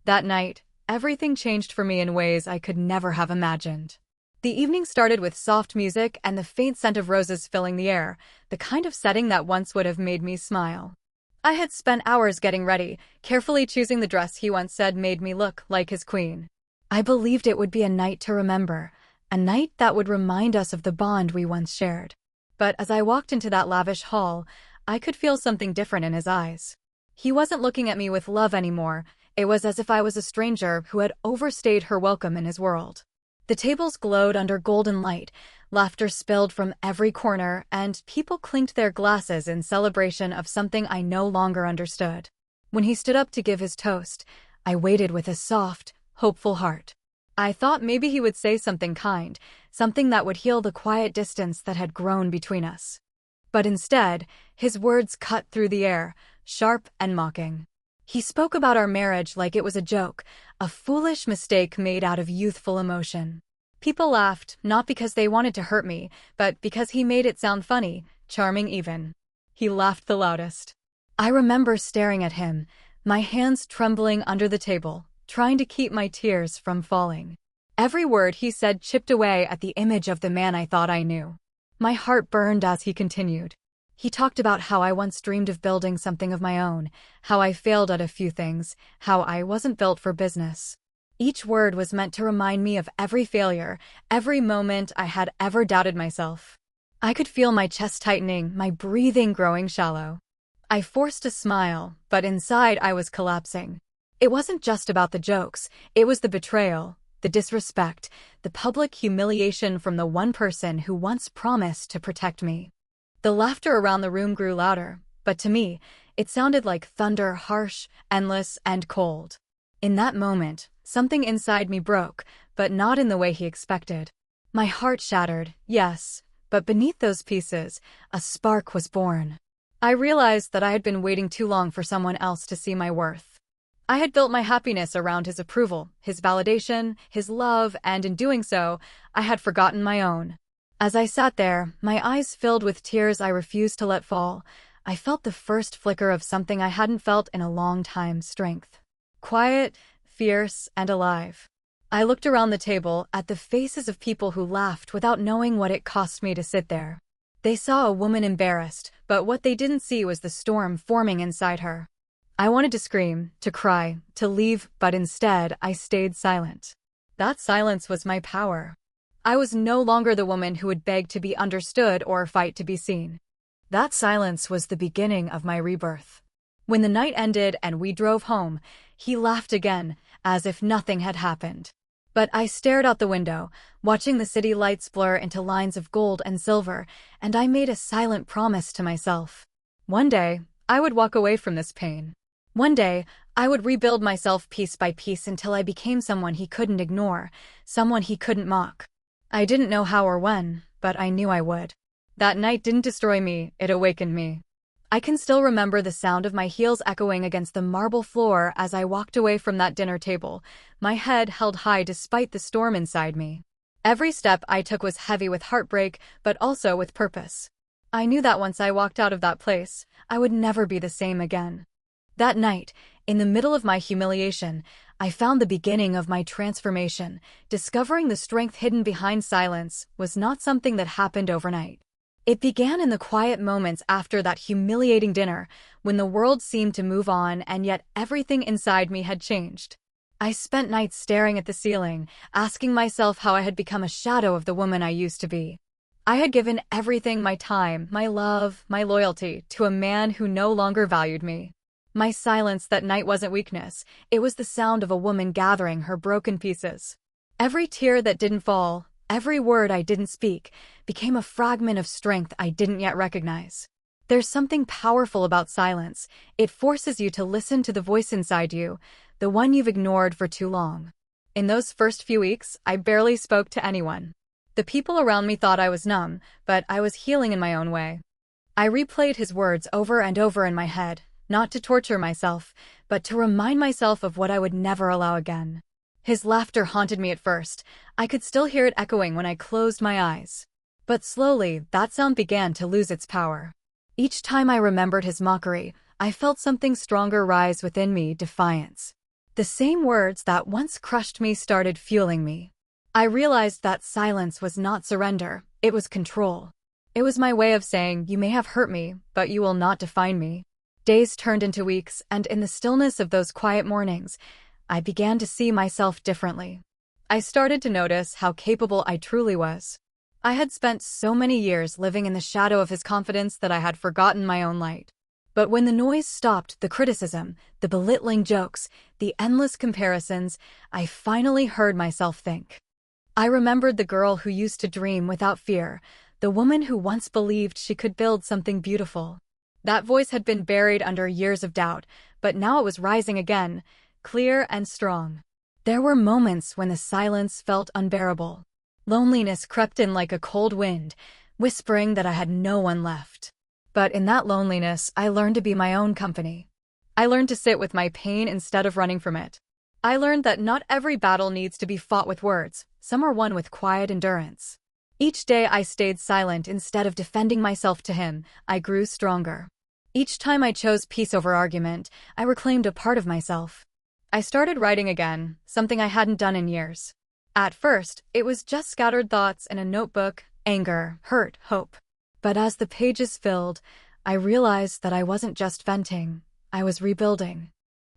That night, everything changed for me in ways I could never have imagined. The evening started with soft music and the faint scent of roses filling the air, the kind of setting that once would have made me smile. I had spent hours getting ready, carefully choosing the dress he once said made me look like his queen. I believed it would be a night to remember, a night that would remind us of the bond we once shared. But as I walked into that lavish hall, I could feel something different in his eyes. He wasn't looking at me with love anymore. It was as if I was a stranger who had overstayed her welcome in his world. The tables glowed under golden light, laughter spilled from every corner, and people clinked their glasses in celebration of something I no longer understood. When he stood up to give his toast, I waited with a soft, hopeful heart. I thought maybe he would say something kind, something that would heal the quiet distance that had grown between us. But instead, his words cut through the air, sharp and mocking. He spoke about our marriage like it was a joke, a foolish mistake made out of youthful emotion. People laughed, not because they wanted to hurt me, but because he made it sound funny, charming even. He laughed the loudest. I remember staring at him, my hands trembling under the table, trying to keep my tears from falling. Every word he said chipped away at the image of the man I thought I knew. My heart burned as he continued. He talked about how I once dreamed of building something of my own, how I failed at a few things, how I wasn't built for business. Each word was meant to remind me of every failure, every moment I had ever doubted myself. I could feel my chest tightening, my breathing growing shallow. I forced a smile, but inside I was collapsing. It wasn't just about the jokes, it was the betrayal, the disrespect, the public humiliation from the one person who once promised to protect me. The laughter around the room grew louder, but to me, it sounded like thunder, harsh, endless, and cold. In that moment, something inside me broke, but not in the way he expected. My heart shattered, yes, but beneath those pieces, a spark was born. I realized that I had been waiting too long for someone else to see my worth. I had built my happiness around his approval, his validation, his love, and in doing so, I had forgotten my own. As I sat there, my eyes filled with tears I refused to let fall, I felt the first flicker of something I hadn't felt in a long time: strength. Quiet, fierce, and alive. I looked around the table at the faces of people who laughed without knowing what it cost me to sit there. They saw a woman embarrassed, but what they didn't see was the storm forming inside her. I wanted to scream, to cry, to leave, but instead I stayed silent. That silence was my power. I was no longer the woman who would beg to be understood or fight to be seen. That silence was the beginning of my rebirth. When the night ended and we drove home, he laughed again, as if nothing had happened. But I stared out the window, watching the city lights blur into lines of gold and silver, and I made a silent promise to myself. One day, I would walk away from this pain. One day, I would rebuild myself piece by piece until I became someone he couldn't ignore, someone he couldn't mock. I didn't know how or when, but I knew I would. That night didn't destroy me, it awakened me. I can still remember the sound of my heels echoing against the marble floor as I walked away from that dinner table, my head held high despite the storm inside me. Every step I took was heavy with heartbreak, but also with purpose. I knew that once I walked out of that place, I would never be the same again. That night, in the middle of my humiliation, I found the beginning of my transformation. Discovering the strength hidden behind silence was not something that happened overnight. It began in the quiet moments after that humiliating dinner, when the world seemed to move on and yet everything inside me had changed. I spent nights staring at the ceiling, asking myself how I had become a shadow of the woman I used to be. I had given everything: my time, my love, my loyalty, to a man who no longer valued me. My silence that night wasn't weakness, it was the sound of a woman gathering her broken pieces. Every tear that didn't fall, every word I didn't speak, became a fragment of strength I didn't yet recognize. There's something powerful about silence. It forces you to listen to the voice inside you, the one you've ignored for too long. In those first few weeks, I barely spoke to anyone. The people around me thought I was numb, but I was healing in my own way. I replayed his words over and over in my head, not to torture myself, but to remind myself of what I would never allow again. His laughter haunted me at first. I could still hear it echoing when I closed my eyes. But slowly, that sound began to lose its power. Each time I remembered his mockery, I felt something stronger rise within me: defiance. The same words that once crushed me started fueling me. I realized that silence was not surrender, it was control. It was my way of saying, you may have hurt me, but you will not define me. Days turned into weeks, and in the stillness of those quiet mornings, I began to see myself differently. I started to notice how capable I truly was. I had spent so many years living in the shadow of his confidence that I had forgotten my own light. But when the noise stopped, the criticism, the belittling jokes, the endless comparisons, I finally heard myself think. I remembered the girl who used to dream without fear, the woman who once believed she could build something beautiful. That voice had been buried under years of doubt, but now it was rising again, clear and strong. There were moments when the silence felt unbearable. Loneliness crept in like a cold wind, whispering that I had no one left. But in that loneliness, I learned to be my own company. I learned to sit with my pain instead of running from it. I learned that not every battle needs to be fought with words. Some are won with quiet endurance. Each day I stayed silent instead of defending myself to him. I grew stronger. Each time I chose peace over argument, I reclaimed a part of myself. I started writing again, something I hadn't done in years. At first, it was just scattered thoughts in a notebook, anger, hurt, hope. But as the pages filled, I realized that I wasn't just venting, I was rebuilding.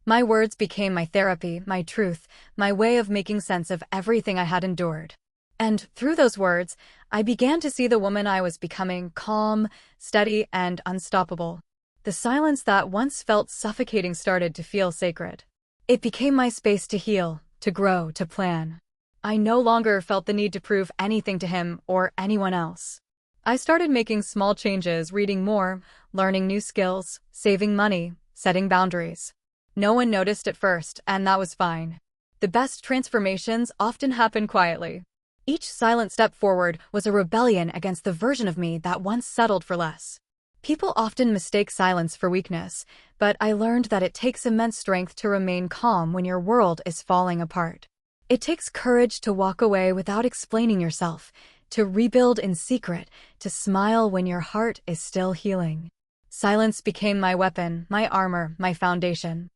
My words became my therapy, my truth, my way of making sense of everything I had endured. And through those words, I began to see the woman I was becoming, calm, steady, and unstoppable. The silence that once felt suffocating started to feel sacred. It became my space to heal, to grow, to plan. I no longer felt the need to prove anything to him or anyone else. I started making small changes, reading more, learning new skills, saving money, setting boundaries. No one noticed at first, and that was fine. The best transformations often happen quietly. Each silent step forward was a rebellion against the version of me that once settled for less. People often mistake silence for weakness, but I learned that it takes immense strength to remain calm when your world is falling apart. It takes courage to walk away without explaining yourself, to rebuild in secret, to smile when your heart is still healing. Silence became my weapon, my armor, my foundation.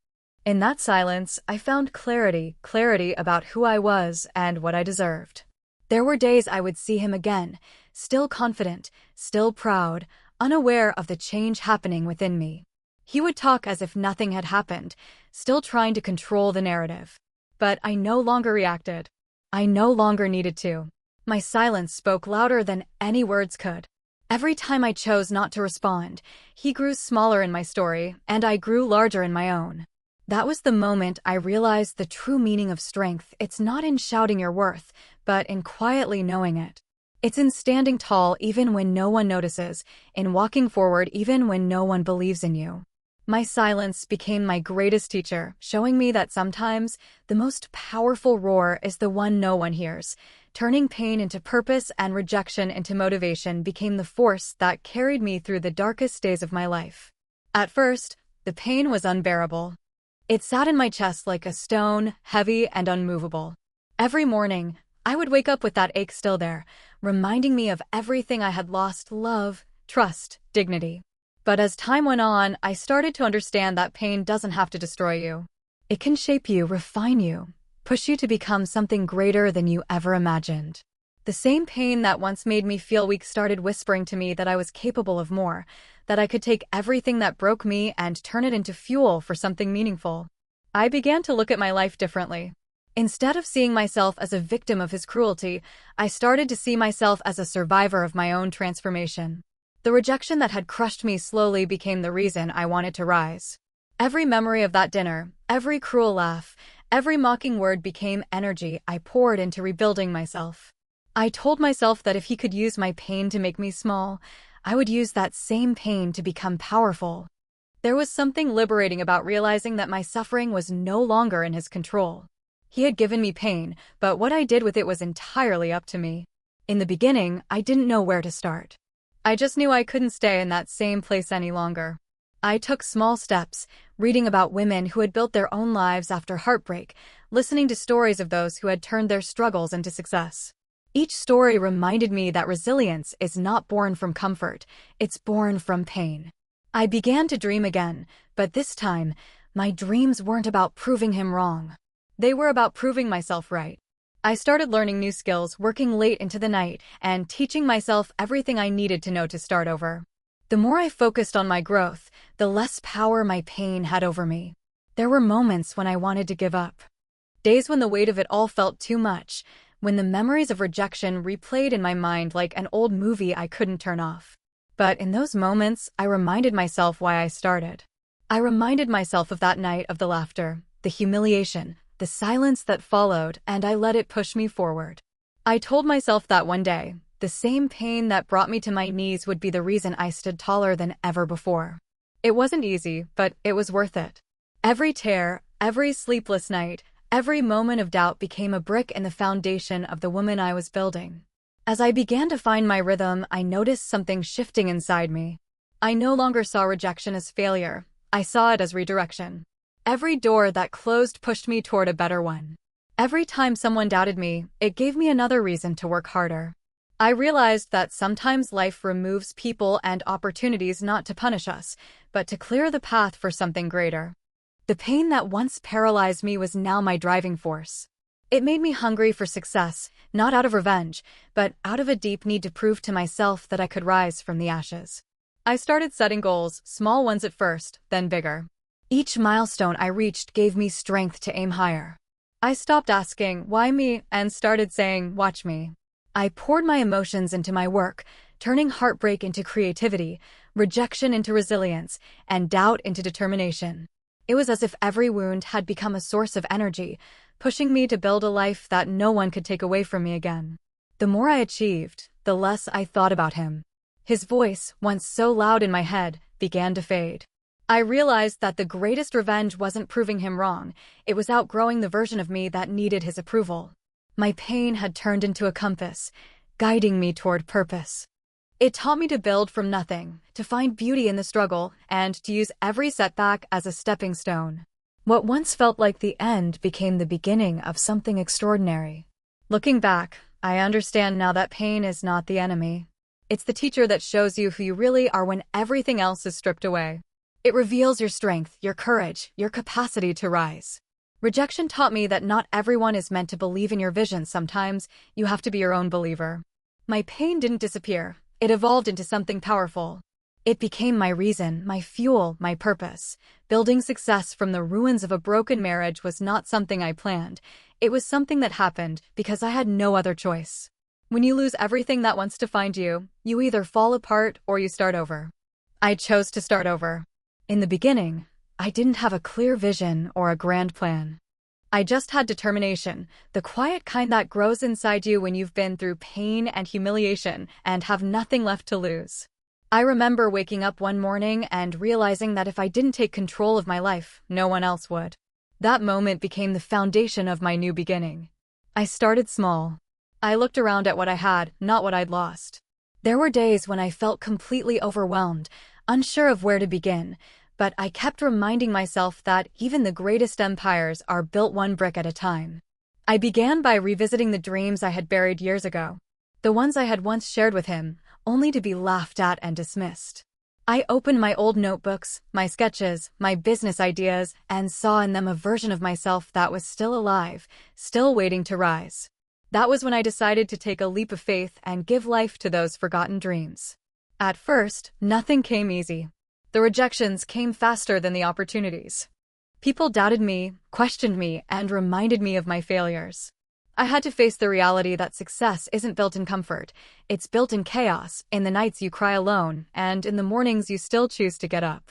In that silence, I found clarity about who I was and what I deserved. There were days I would see him again, still confident, still proud, unaware of the change happening within me. He would talk as if nothing had happened, still trying to control the narrative. But I no longer reacted. I no longer needed to. My silence spoke louder than any words could. Every time I chose not to respond, he grew smaller in my story, and I grew larger in my own. That was the moment I realized the true meaning of strength. It's not in shouting your worth, but in quietly knowing it. It's in standing tall even when no one notices, in walking forward even when no one believes in you. My silence became my greatest teacher, showing me that sometimes the most powerful roar is the one no one hears. Turning pain into purpose and rejection into motivation became the force that carried me through the darkest days of my life. At first, the pain was unbearable. It sat in my chest like a stone, heavy and unmovable. Every morning, I would wake up with that ache still there, reminding me of everything I had lost: love, trust, dignity. But as time went on, I started to understand that pain doesn't have to destroy you. It can shape you, refine you, push you to become something greater than you ever imagined. The same pain that once made me feel weak started whispering to me that I was capable of more, that I could take everything that broke me and turn it into fuel for something meaningful. I began to look at my life differently. Instead of seeing myself as a victim of his cruelty, I started to see myself as a survivor of my own transformation. The rejection that had crushed me slowly became the reason I wanted to rise. Every memory of that dinner, every cruel laugh, every mocking word became energy I poured into rebuilding myself. I told myself that if he could use my pain to make me small, I would use that same pain to become powerful. There was something liberating about realizing that my suffering was no longer in his control. He had given me pain, but what I did with it was entirely up to me. In the beginning, I didn't know where to start. I just knew I couldn't stay in that same place any longer. I took small steps, reading about women who had built their own lives after heartbreak, listening to stories of those who had turned their struggles into success. Each story reminded me that resilience is not born from comfort, it's born from pain. I began to dream again, but this time, My dreams weren't about proving him wrong. They were about proving myself right. I started learning new skills, working late into the night, and teaching myself everything I needed to know to start over. The more I focused on my growth, the less power my pain had over me. There were moments when I wanted to give up. Days when the weight of it all felt too much, when the memories of rejection replayed in my mind like an old movie I couldn't turn off. But in those moments, I reminded myself why I started. I reminded myself of that night, of the laughter, the humiliation, the silence that followed, and I let it push me forward. I told myself that one day, the same pain that brought me to my knees would be the reason I stood taller than ever before. It wasn't easy, but it was worth it. Every tear, every sleepless night, every moment of doubt became a brick in the foundation of the woman I was building. As I began to find my rhythm, I noticed something shifting inside me. I no longer saw rejection as failure. I saw it as redirection. Every door that closed pushed me toward a better one. Every time someone doubted me, it gave me another reason to work harder. I realized that sometimes life removes people and opportunities not to punish us, but to clear the path for something greater. The pain that once paralyzed me was now my driving force. It made me hungry for success, not out of revenge, but out of a deep need to prove to myself that I could rise from the ashes. I started setting goals, small ones at first, then bigger. Each milestone I reached gave me strength to aim higher. I stopped asking, "Why me?" and started saying, "Watch me." I poured my emotions into my work, turning heartbreak into creativity, rejection into resilience, and doubt into determination. It was as if every wound had become a source of energy, pushing me to build a life that no one could take away from me again. The more I achieved, the less I thought about him. His voice, once so loud in my head, began to fade. I realized that the greatest revenge wasn't proving him wrong, it was outgrowing the version of me that needed his approval. My pain had turned into a compass, guiding me toward purpose. It taught me to build from nothing, to find beauty in the struggle, and to use every setback as a stepping stone. What once felt like the end became the beginning of something extraordinary. Looking back, I understand now that pain is not the enemy. It's the teacher that shows you who you really are when everything else is stripped away. It reveals your strength, your courage, your capacity to rise. Rejection taught me that not everyone is meant to believe in your vision. Sometimes you have to be your own believer. My pain didn't disappear. It evolved into something powerful. It became my reason, my fuel, my purpose. Building success from the ruins of a broken marriage was not something I planned. It was something that happened because I had no other choice. When you lose everything that wants to find you, you either fall apart or you start over. I chose to start over. In the beginning, I didn't have a clear vision or a grand plan. I just had determination, the quiet kind that grows inside you when you've been through pain and humiliation and have nothing left to lose. I remember waking up one morning and realizing that if I didn't take control of my life, no one else would. That moment became the foundation of my new beginning. I started small. I looked around at what I had, not what I'd lost. There were days when I felt completely overwhelmed, unsure of where to begin, but I kept reminding myself that even the greatest empires are built one brick at a time. I began by revisiting the dreams I had buried years ago, the ones I had once shared with him, only to be laughed at and dismissed. I opened my old notebooks, my sketches, my business ideas, and saw in them a version of myself that was still alive, still waiting to rise. That was when I decided to take a leap of faith and give life to those forgotten dreams. At first, nothing came easy. The rejections came faster than the opportunities. People doubted me, questioned me, and reminded me of my failures. I had to face the reality that success isn't built in comfort. It's built in chaos, in the nights you cry alone, and in the mornings you still choose to get up.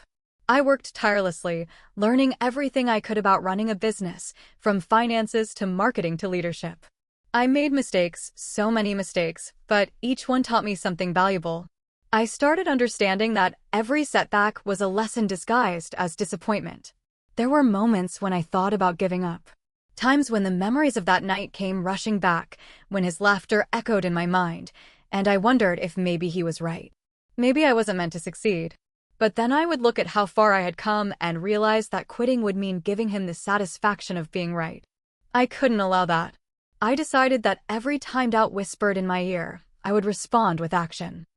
I worked tirelessly, learning everything I could about running a business, from finances to marketing to leadership. I made mistakes, so many mistakes, but each one taught me something valuable. I started understanding that every setback was a lesson disguised as disappointment. There were moments when I thought about giving up. Times when the memories of that night came rushing back, when his laughter echoed in my mind, and I wondered if maybe he was right. Maybe I wasn't meant to succeed. But then I would look at how far I had come and realize that quitting would mean giving him the satisfaction of being right. I couldn't allow that. I decided that every time doubt whispered in my ear, I would respond with action.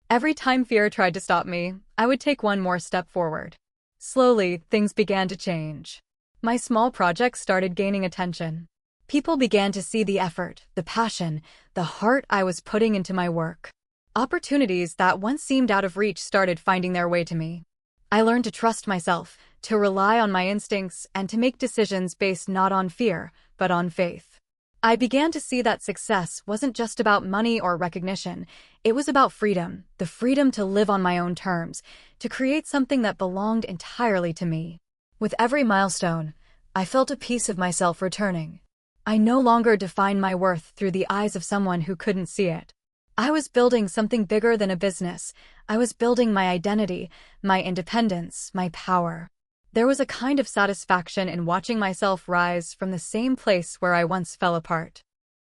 Every time fear tried to stop me, I would take one more step forward. Slowly, things began to change. My small projects started gaining attention. People began to see the effort, the passion, the heart I was putting into my work. Opportunities that once seemed out of reach started finding their way to me. I learned to trust myself, to rely on my instincts, and to make decisions based not on fear, but on faith. I began to see that success wasn't just about money or recognition. It was about freedom, the freedom to live on my own terms, to create something that belonged entirely to me. With every milestone, I felt a piece of myself returning. I no longer defined my worth through the eyes of someone who couldn't see it. I was building something bigger than a business. I was building my identity, my independence, my power. There was a kind of satisfaction in watching myself rise from the same place where I once fell apart.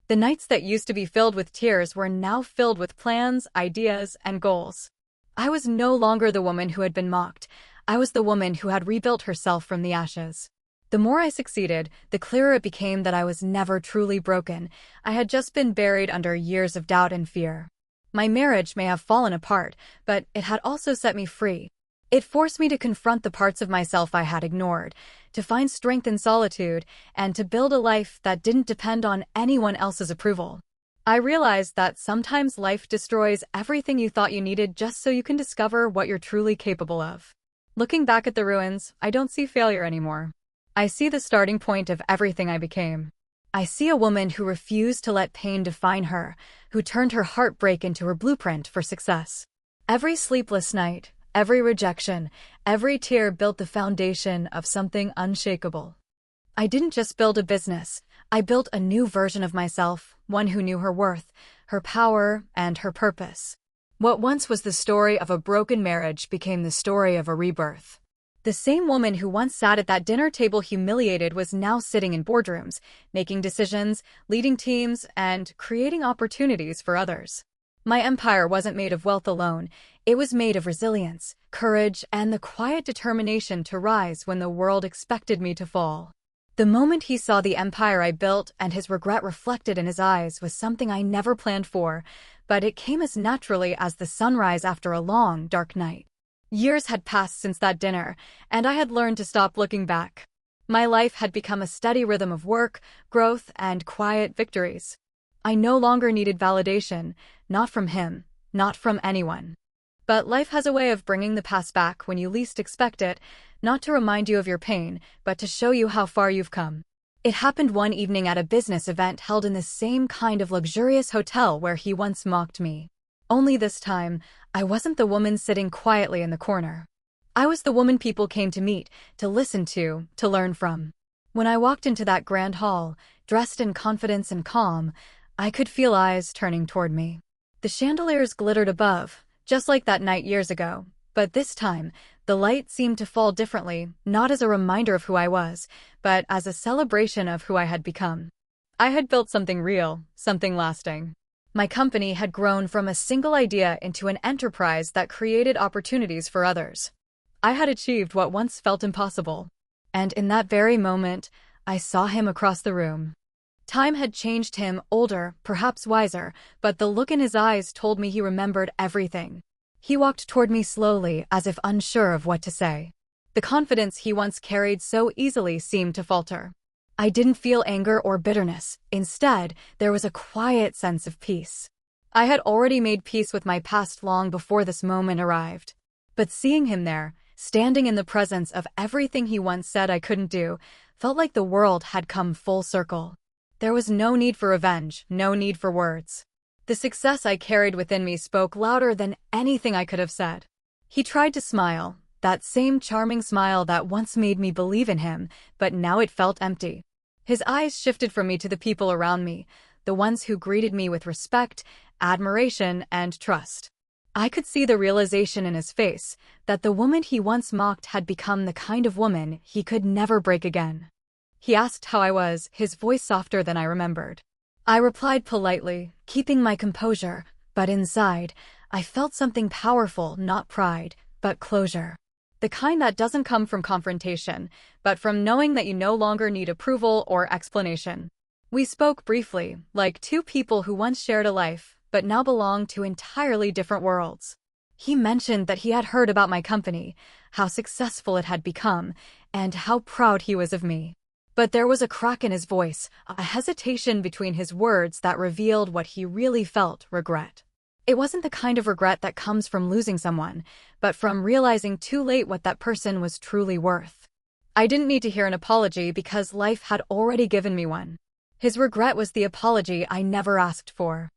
The nights that used to be filled with tears were now filled with plans, ideas, and goals. I was no longer the woman who had been mocked. I was the woman who had rebuilt herself from the ashes. The more I succeeded, the clearer it became that I was never truly broken. I had just been buried under years of doubt and fear. My marriage may have fallen apart, but it had also set me free. It forced me to confront the parts of myself I had ignored, to find strength in solitude, and to build a life that didn't depend on anyone else's approval. I realized that sometimes life destroys everything you thought you needed just so you can discover what you're truly capable of. Looking back at the ruins, I don't see failure anymore. I see the starting point of everything I became. I see a woman who refused to let pain define her, who turned her heartbreak into her blueprint for success. Every sleepless night, every rejection, every tear built the foundation of something unshakable. I didn't just build a business. I built a new version of myself, one who knew her worth, her power, and her purpose. What once was the story of a broken marriage became the story of a rebirth. The same woman who once sat at that dinner table humiliated was now sitting in boardrooms, making decisions, leading teams, and creating opportunities for others. My empire wasn't made of wealth alone. It was made of resilience, courage, and the quiet determination to rise when the world expected me to fall. The moment he saw the empire I built and his regret reflected in his eyes was something I never planned for, but it came as naturally as the sunrise after a long, dark night. Years had passed since that dinner, and I had learned to stop looking back. My life had become a steady rhythm of work, growth, and quiet victories. I no longer needed validation, not from him, not from anyone. But life has a way of bringing the past back when you least expect it, not to remind you of your pain, but to show you how far you've come. It happened one evening at a business event held in the same kind of luxurious hotel where he once mocked me. Only this time, I wasn't the woman sitting quietly in the corner. I was the woman people came to meet, to listen to learn from. When I walked into that grand hall, dressed in confidence and calm, I could feel eyes turning toward me. The chandeliers glittered above, just like that night years ago, but this time, the light seemed to fall differently, not as a reminder of who I was, but as a celebration of who I had become. I had built something real, something lasting. My company had grown from a single idea into an enterprise that created opportunities for others. I had achieved what once felt impossible. And in that very moment, I saw him across the room. Time had changed him, older, perhaps wiser, but the look in his eyes told me he remembered everything. He walked toward me slowly, as if unsure of what to say. The confidence he once carried so easily seemed to falter. I didn't feel anger or bitterness. Instead, there was a quiet sense of peace. I had already made peace with my past long before this moment arrived. But seeing him there, standing in the presence of everything he once said I couldn't do, felt like the world had come full circle. There was no need for revenge, no need for words. The success I carried within me spoke louder than anything I could have said. He tried to smile, that same charming smile that once made me believe in him, but now it felt empty. His eyes shifted from me to the people around me, the ones who greeted me with respect, admiration, and trust. I could see the realization in his face, that the woman he once mocked had become the kind of woman he could never break again. He asked how I was, his voice softer than I remembered. I replied politely, keeping my composure, but inside, I felt something powerful, not pride, but closure. The kind that doesn't come from confrontation, but from knowing that you no longer need approval or explanation. We spoke briefly, like two people who once shared a life, but now belonged to entirely different worlds. He mentioned that he had heard about my company, how successful it had become, and how proud he was of me. But there was a crack in his voice, a hesitation between his words that revealed what he really felt: regret. It wasn't the kind of regret that comes from losing someone, but from realizing too late what that person was truly worth. I didn't need to hear an apology because life had already given me one. His regret was the apology I never asked for.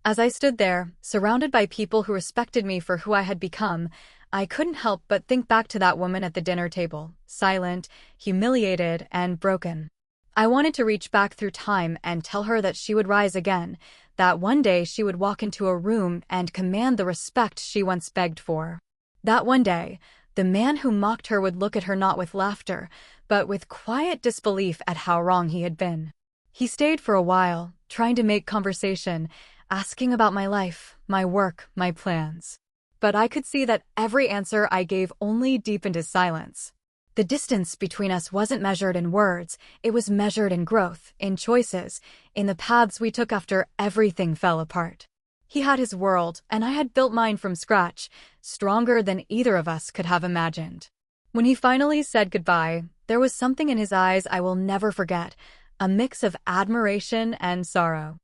As I stood there, surrounded by people who respected me for who I had become, I couldn't help but think back to that woman at the dinner table, silent, humiliated, and broken. I wanted to reach back through time and tell her that she would rise again, that one day she would walk into a room and command the respect she once begged for. That one day, the man who mocked her would look at her not with laughter, but with quiet disbelief at how wrong he had been. He stayed for a while, trying to make conversation, asking about my life, my work, my plans. But I could see that every answer I gave only deepened his silence. The distance between us wasn't measured in words, it was measured in growth, in choices, in the paths we took after everything fell apart. He had his world, and I had built mine from scratch, stronger than either of us could have imagined. When he finally said goodbye, there was something in his eyes I will never forget, a mix of admiration and sorrow.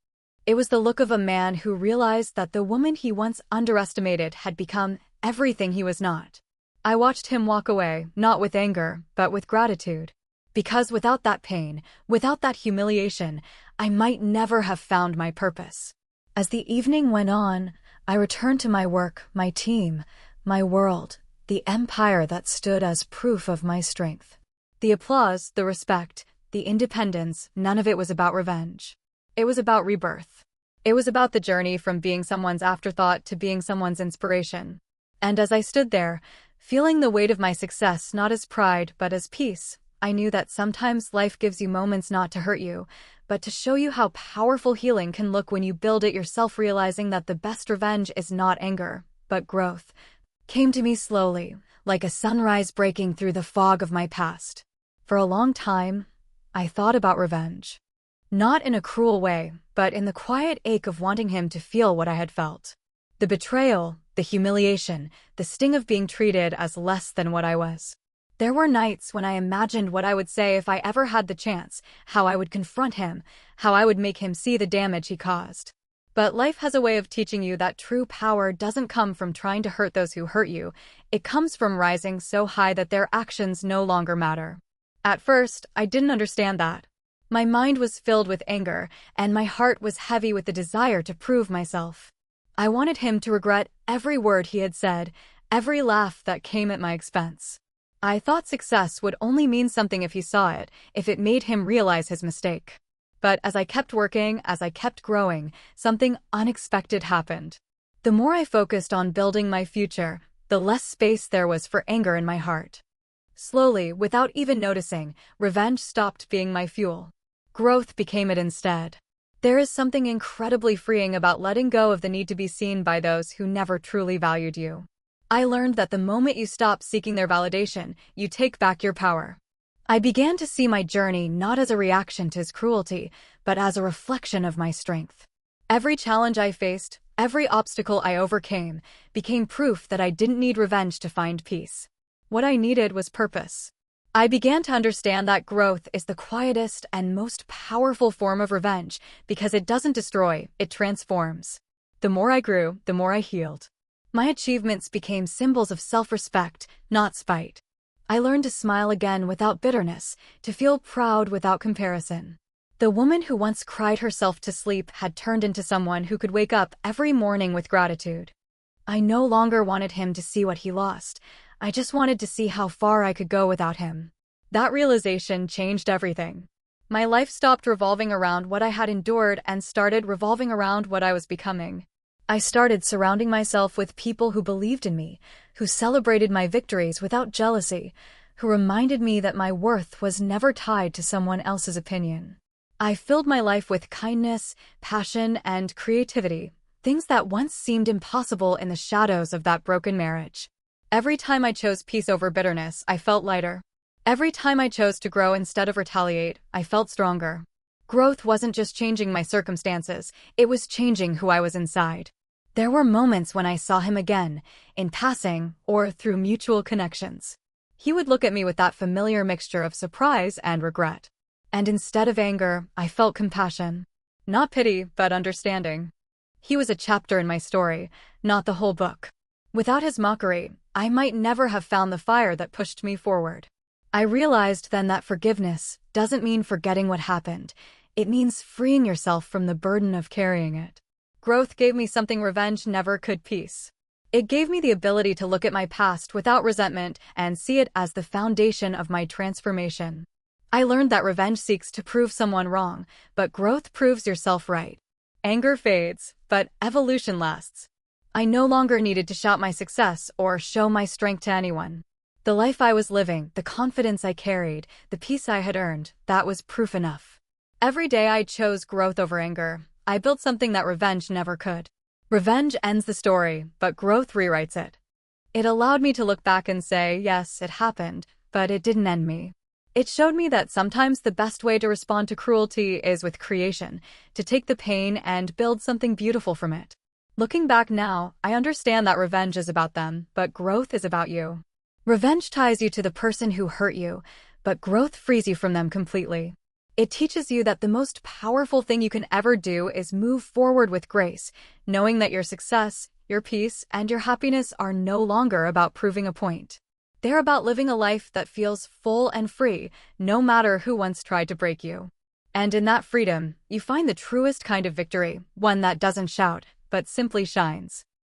It was the look of a man who realized that the woman he once underestimated had become everything he was not. I watched him walk away, not with anger, but with gratitude. Because without that pain, without that humiliation, I might never have found my purpose. As the evening went on, I returned to my work, my team, my world, the empire that stood as proof of my strength. The applause, the respect, the independence, none of it was about revenge. It was about rebirth. It was about the journey from being someone's afterthought to being someone's inspiration. And as I stood there, feeling the weight of my success not as pride but as peace, I knew that sometimes life gives you moments not to hurt you, but to show you how powerful healing can look when you build it yourself. Realizing that the best revenge is not anger, but growth, came to me slowly, like a sunrise breaking through the fog of my past. For a long time, I thought about revenge. Not in a cruel way, but in the quiet ache of wanting him to feel what I had felt. The betrayal, the humiliation, the sting of being treated as less than what I was. There were nights when I imagined what I would say if I ever had the chance, how I would confront him, how I would make him see the damage he caused. But life has a way of teaching you that true power doesn't come from trying to hurt those who hurt you. It comes from rising so high that their actions no longer matter. At first, I didn't understand that. My mind was filled with anger, and my heart was heavy with the desire to prove myself. I wanted him to regret every word he had said, every laugh that came at my expense. I thought success would only mean something if he saw it, if it made him realize his mistake. But as I kept working, as I kept growing, something unexpected happened. The more I focused on building my future, the less space there was for anger in my heart. Slowly, without even noticing, revenge stopped being my fuel. Growth became it instead. There is something incredibly freeing about letting go of the need to be seen by those who never truly valued you. I learned that the moment you stop seeking their validation, you take back your power. I began to see my journey not as a reaction to his cruelty, but as a reflection of my strength. Every challenge I faced, every obstacle I overcame, became proof that I didn't need revenge to find peace. What I needed was purpose. I began to understand that growth is the quietest and most powerful form of revenge because it doesn't destroy, it transforms. The more I grew, the more I healed. My achievements became symbols of self-respect, not spite. I learned to smile again without bitterness, to feel proud without comparison. The woman who once cried herself to sleep had turned into someone who could wake up every morning with gratitude. I no longer wanted him to see what he lost. I just wanted to see how far I could go without him. That realization changed everything. My life stopped revolving around what I had endured and started revolving around what I was becoming. I started surrounding myself with people who believed in me, who celebrated my victories without jealousy, who reminded me that my worth was never tied to someone else's opinion. I filled my life with kindness, passion, and creativity, things that once seemed impossible in the shadows of that broken marriage. Every time I chose peace over bitterness, I felt lighter. Every time I chose to grow instead of retaliate, I felt stronger. Growth wasn't just changing my circumstances, it was changing who I was inside. There were moments when I saw him again, in passing or through mutual connections. He would look at me with that familiar mixture of surprise and regret. And instead of anger, I felt compassion. Not pity, but understanding. He was a chapter in my story, not the whole book. Without his mockery, I might never have found the fire that pushed me forward. I realized then that forgiveness doesn't mean forgetting what happened. It means freeing yourself from the burden of carrying it. Growth gave me something revenge never could: peace. It gave me the ability to look at my past without resentment and see it as the foundation of my transformation. I learned that revenge seeks to prove someone wrong, but growth proves yourself right. Anger fades, but evolution lasts. I no longer needed to shout my success or show my strength to anyone. The life I was living, the confidence I carried, the peace I had earned, that was proof enough. Every day I chose growth over anger. I built something that revenge never could. Revenge ends the story, but growth rewrites it. It allowed me to look back and say, yes, it happened, but it didn't end me. It showed me that sometimes the best way to respond to cruelty is with creation, to take the pain and build something beautiful from it. Looking back now, I understand that revenge is about them, but growth is about you. Revenge ties you to the person who hurt you, but growth frees you from them completely. It teaches you that the most powerful thing you can ever do is move forward with grace, knowing that your success, your peace, and your happiness are no longer about proving a point. They're about living a life that feels full and free, no matter who once tried to break you. And in that freedom, you find the truest kind of victory, one that doesn't shout, but simply shines.